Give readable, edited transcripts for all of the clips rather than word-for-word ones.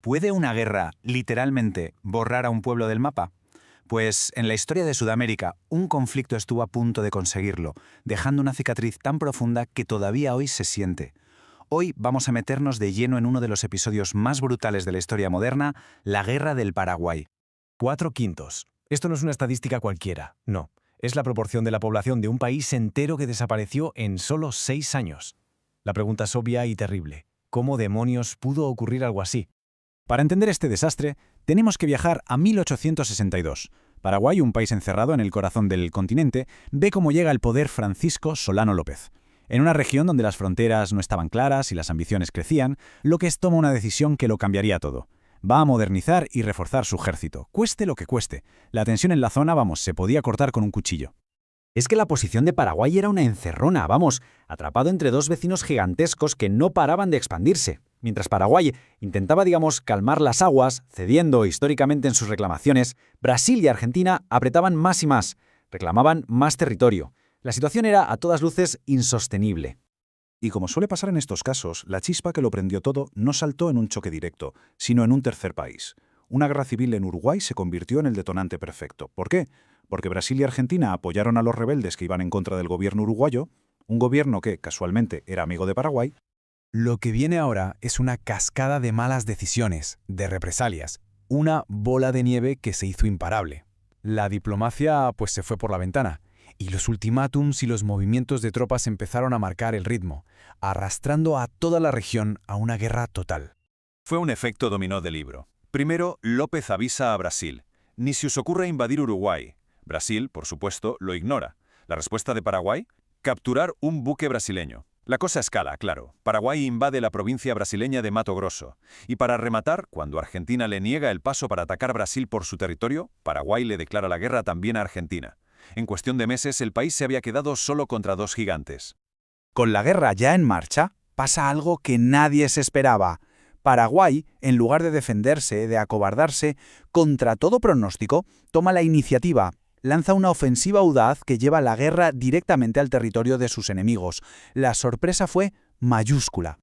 ¿Puede una guerra, literalmente, borrar a un pueblo del mapa? Pues en la historia de Sudamérica, un conflicto estuvo a punto de conseguirlo, dejando una cicatriz tan profunda que todavía hoy se siente. Hoy vamos a meternos de lleno en uno de los episodios más brutales de la historia moderna, la Guerra del Paraguay. 4/5. Esto no es una estadística cualquiera, no. Es la proporción de la población de un país entero que desapareció en solo 6 años. La pregunta es obvia y terrible. ¿Cómo demonios pudo ocurrir algo así? Para entender este desastre, tenemos que viajar a 1862. Paraguay, un país encerrado en el corazón del continente, ve cómo llega al poder Francisco Solano López. En una región donde las fronteras no estaban claras y las ambiciones crecían, López toma una decisión que lo cambiaría todo. Va a modernizar y reforzar su ejército, cueste lo que cueste. La tensión en la zona, se podía cortar con un cuchillo. Es que la posición de Paraguay era una encerrona, atrapado entre dos vecinos gigantescos que no paraban de expandirse. Mientras Paraguay intentaba, calmar las aguas, cediendo históricamente en sus reclamaciones, Brasil y Argentina apretaban más y más, reclamaban más territorio. La situación era, a todas luces, insostenible. Y como suele pasar en estos casos, la chispa que lo prendió todo no saltó en un choque directo, sino en un tercer país. Una guerra civil en Uruguay se convirtió en el detonante perfecto. ¿Por qué? Porque Brasil y Argentina apoyaron a los rebeldes que iban en contra del gobierno uruguayo, un gobierno que, casualmente, era amigo de Paraguay. Lo que viene ahora es una cascada de malas decisiones, de represalias, una bola de nieve que se hizo imparable. La diplomacia, se fue por la ventana, y los ultimátums y los movimientos de tropas empezaron a marcar el ritmo, arrastrando a toda la región a una guerra total. Fue un efecto dominó del libro. Primero, López avisa a Brasil. Ni se os ocurra invadir Uruguay. Brasil, por supuesto, lo ignora. La respuesta de Paraguay: capturar un buque brasileño. La cosa escala, claro. Paraguay invade la provincia brasileña de Mato Grosso. Y para rematar, cuando Argentina le niega el paso para atacar Brasil por su territorio, Paraguay le declara la guerra también a Argentina. En cuestión de meses, el país se había quedado solo contra dos gigantes. Con la guerra ya en marcha, pasa algo que nadie se esperaba. Paraguay, en lugar de defenderse, de acobardarse, contra todo pronóstico, toma la iniciativa. Lanza una ofensiva audaz que lleva la guerra directamente al territorio de sus enemigos. La sorpresa fue mayúscula.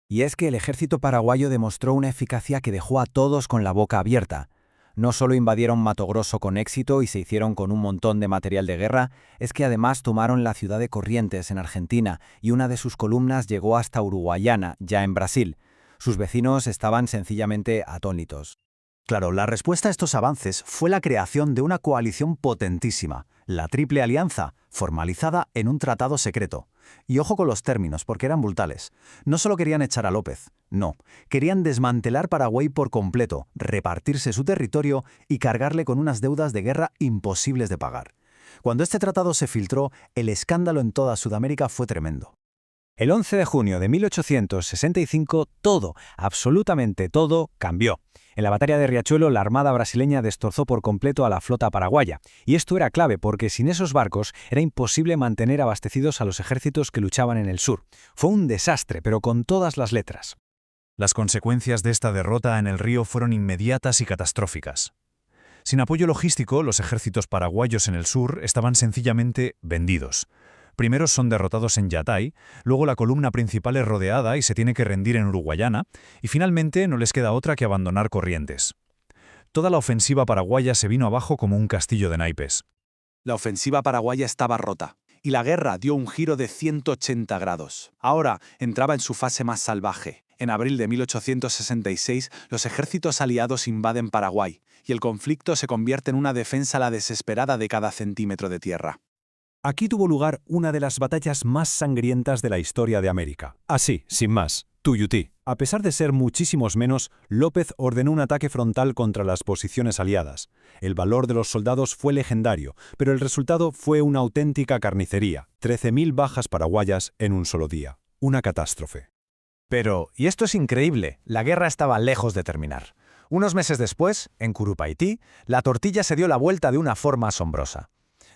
Y es que el ejército paraguayo demostró una eficacia que dejó a todos con la boca abierta. No solo invadieron Mato Grosso con éxito y se hicieron con un montón de material de guerra, es que además tomaron la ciudad de Corrientes, en Argentina, y una de sus columnas llegó hasta Uruguayana, ya en Brasil. Sus vecinos estaban sencillamente atónitos. Claro, la respuesta a estos avances fue la creación de una coalición potentísima, la Triple Alianza, formalizada en un tratado secreto. Y ojo con los términos, porque eran brutales. No solo querían echar a López, no. Querían desmantelar Paraguay por completo, repartirse su territorio y cargarle con unas deudas de guerra imposibles de pagar. Cuando este tratado se filtró, el escándalo en toda Sudamérica fue tremendo. El 11 de junio de 1865, todo, absolutamente todo, cambió. En la batalla de Riachuelo, la armada brasileña destrozó por completo a la flota paraguaya. Y esto era clave porque sin esos barcos era imposible mantener abastecidos a los ejércitos que luchaban en el sur. Fue un desastre, pero con todas las letras. Las consecuencias de esta derrota en el río fueron inmediatas y catastróficas. Sin apoyo logístico, los ejércitos paraguayos en el sur estaban sencillamente vendidos. Primero son derrotados en Yatay, luego la columna principal es rodeada y se tiene que rendir en Uruguayana, y finalmente no les queda otra que abandonar Corrientes. Toda la ofensiva paraguaya se vino abajo como un castillo de naipes. La ofensiva paraguaya estaba rota, y la guerra dio un giro de 180 grados. Ahora entraba en su fase más salvaje. En abril de 1866, los ejércitos aliados invaden Paraguay, y el conflicto se convierte en una defensa a la desesperada de cada centímetro de tierra. Aquí tuvo lugar una de las batallas más sangrientas de la historia de América. Así, sin más, Tuyutí. A pesar de ser muchísimos menos, López ordenó un ataque frontal contra las posiciones aliadas. El valor de los soldados fue legendario, pero el resultado fue una auténtica carnicería. 13.000 bajas paraguayas en un solo día. Una catástrofe. Pero, y esto es increíble, la guerra estaba lejos de terminar. Unos meses después, en Curupaití, la tortilla se dio la vuelta de una forma asombrosa.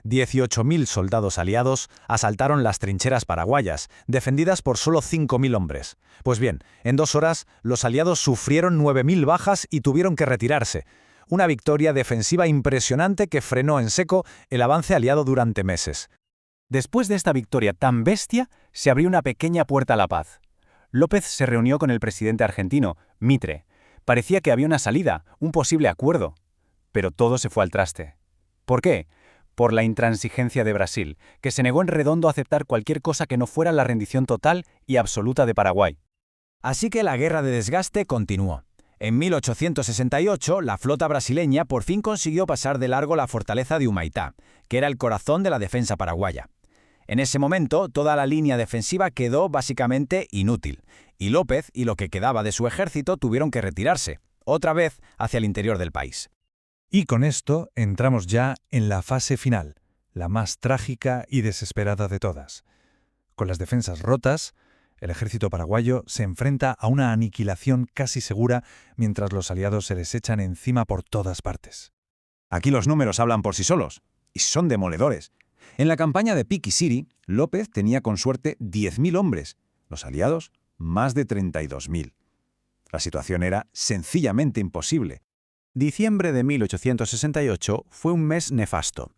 18.000 soldados aliados asaltaron las trincheras paraguayas, defendidas por solo 5.000 hombres. Pues bien, en 2 horas, los aliados sufrieron 9.000 bajas y tuvieron que retirarse. Una victoria defensiva impresionante que frenó en seco el avance aliado durante meses. Después de esta victoria tan bestia, se abrió una pequeña puerta a la paz. López se reunió con el presidente argentino, Mitre, Parecía que había una salida, un posible acuerdo. Pero todo se fue al traste. ¿Por qué? Por la intransigencia de Brasil, que se negó en redondo a aceptar cualquier cosa que no fuera la rendición total y absoluta de Paraguay. Así que la guerra de desgaste continuó. En 1868, la flota brasileña por fin consiguió pasar de largo la fortaleza de Humaitá, que era el corazón de la defensa paraguaya. En ese momento, toda la línea defensiva quedó básicamente inútil, y López y lo que quedaba de su ejército tuvieron que retirarse, otra vez hacia el interior del país. Y con esto entramos ya en la fase final, la más trágica y desesperada de todas. Con las defensas rotas, el ejército paraguayo se enfrenta a una aniquilación casi segura mientras los aliados se les echan encima por todas partes. Aquí los números hablan por sí solos, y son demoledores. En la campaña de Piqui City, López tenía con suerte 10.000 hombres, los aliados más de 32.000. La situación era sencillamente imposible. Diciembre de 1868 fue un mes nefasto.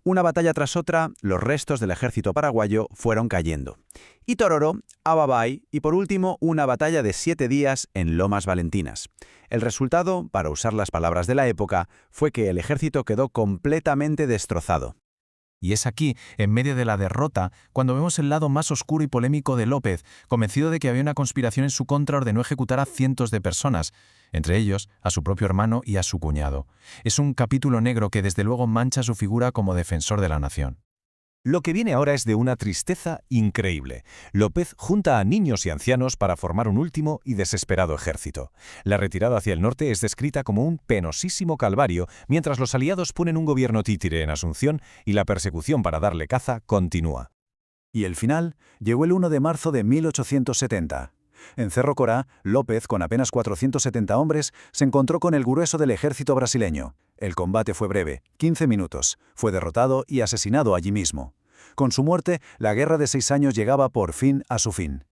Una batalla tras otra, los restos del ejército paraguayo fueron cayendo. Y Tororo, Ababay y por último una batalla de 7 días en Lomas Valentinas. El resultado, para usar las palabras de la época, fue que el ejército quedó completamente destrozado. Y es aquí, en medio de la derrota, cuando vemos el lado más oscuro y polémico de López, convencido de que había una conspiración en su contra, ordenó ejecutar a cientos de personas, entre ellos a su propio hermano y a su cuñado. Es un capítulo negro que desde luego mancha su figura como defensor de la nación. Lo que viene ahora es de una tristeza increíble. López junta a niños y ancianos para formar un último y desesperado ejército. La retirada hacia el norte es descrita como un penosísimo calvario, mientras los aliados ponen un gobierno títere en Asunción y la persecución para darle caza continúa. Y el final llegó el 1 de marzo de 1870. En Cerro Corá, López, con apenas 470 hombres, se encontró con el grueso del ejército brasileño. El combate fue breve, 15 minutos. Fue derrotado y asesinado allí mismo. Con su muerte, la guerra de 6 años llegaba por fin a su fin.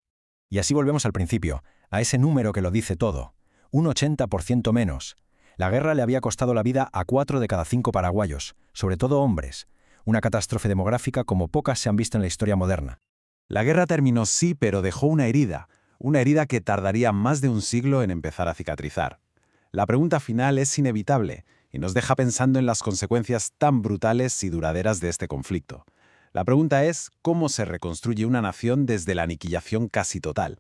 Y así volvemos al principio, a ese número que lo dice todo. Un 80% menos. La guerra le había costado la vida a 4 de cada 5 paraguayos, sobre todo hombres. Una catástrofe demográfica como pocas se han visto en la historia moderna. La guerra terminó sí, pero dejó una herida que tardaría más de un siglo en empezar a cicatrizar. La pregunta final es inevitable y nos deja pensando en las consecuencias tan brutales y duraderas de este conflicto. La pregunta es, ¿cómo se reconstruye una nación desde la aniquilación casi total?